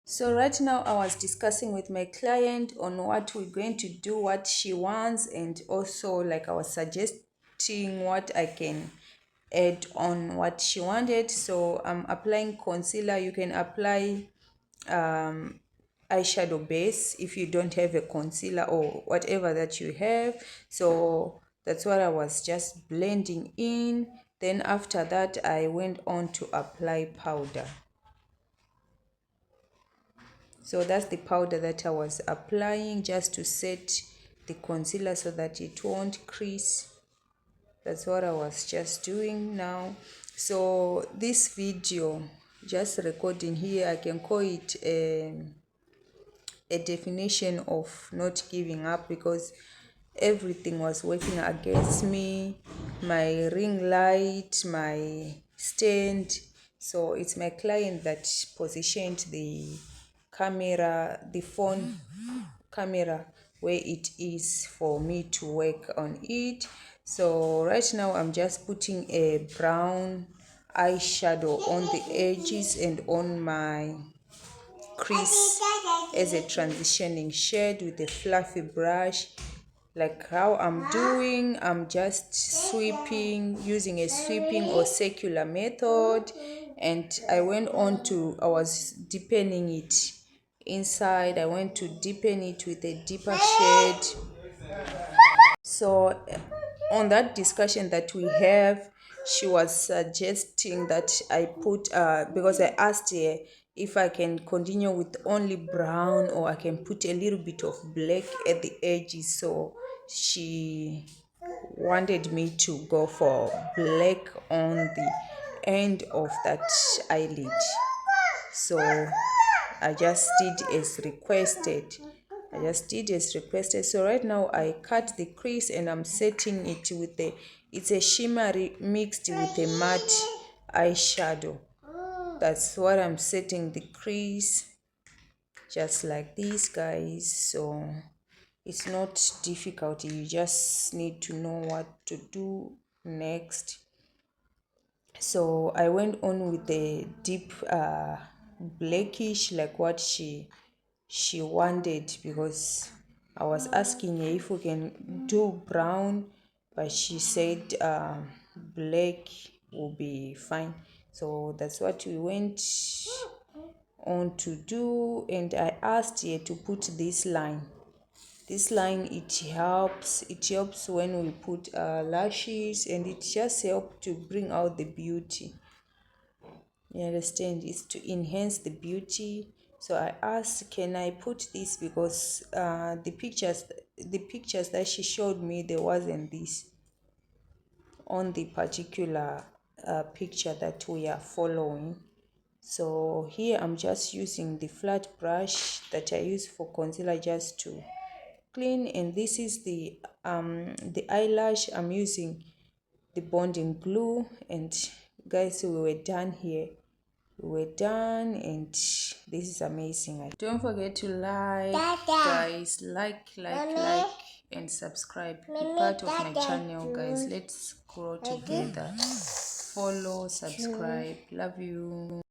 So right now I was discussing with my client on what we're going to do, what she wants, and also like I was suggesting what I can add on what she wanted. So I'm applying concealer. You can apply eyeshadow base if you don't have a concealer or whatever that you have. So that's what I was just blending in. Then after that I went on to apply powder. So that's the powder that I was applying just to set the concealer so that it won't crease. That's what I was just doing now. So this video just recording here, I can call it a definition of not giving up, because everything was working against me, my ring light, my stand. So it's my client that positioned the camera, the phone camera, where it is for me to work on it. So right now I'm just putting a brown eyeshadow on the edges and on my crease as a transitioning shade with a fluffy brush. Like how I'm doing, I'm just sweeping using a sweeping or circular method, and I was deepening it inside. I went to deepen it with a deeper shade. So on that discussion that we have, she was suggesting that I put because I asked her if I can continue with only brown or I can put a little bit of black at the edges. So she wanted me to go for black on the end of that eyelid. So I just did as requested. So right now I cut the crease and I'm setting it with it's a shimmery mixed with a matte eyeshadow. That's what I'm setting the crease, just like this, guys. So it's not difficult, you just need to know what to do next. So I went on with the deep blackish, like what she wanted, because I was asking her if we can do brown, but she said black will be fine. So that's what we went on to do, and I asked her to put this line. It helps when we put lashes, and it just helps to bring out the beauty. You understand? It's to enhance the beauty. So I asked, can I put this, because the pictures that she showed me, there wasn't this on the particular picture that we are following. So here I'm just using the flat brush that I use for concealer just to clean, and this is the eyelash. I'm using the bonding glue, and guys, we were done here. And this is amazing. Don't forget to like, guys, like and subscribe. Be part of my channel, guys. Let's grow together. Follow, subscribe. Love you.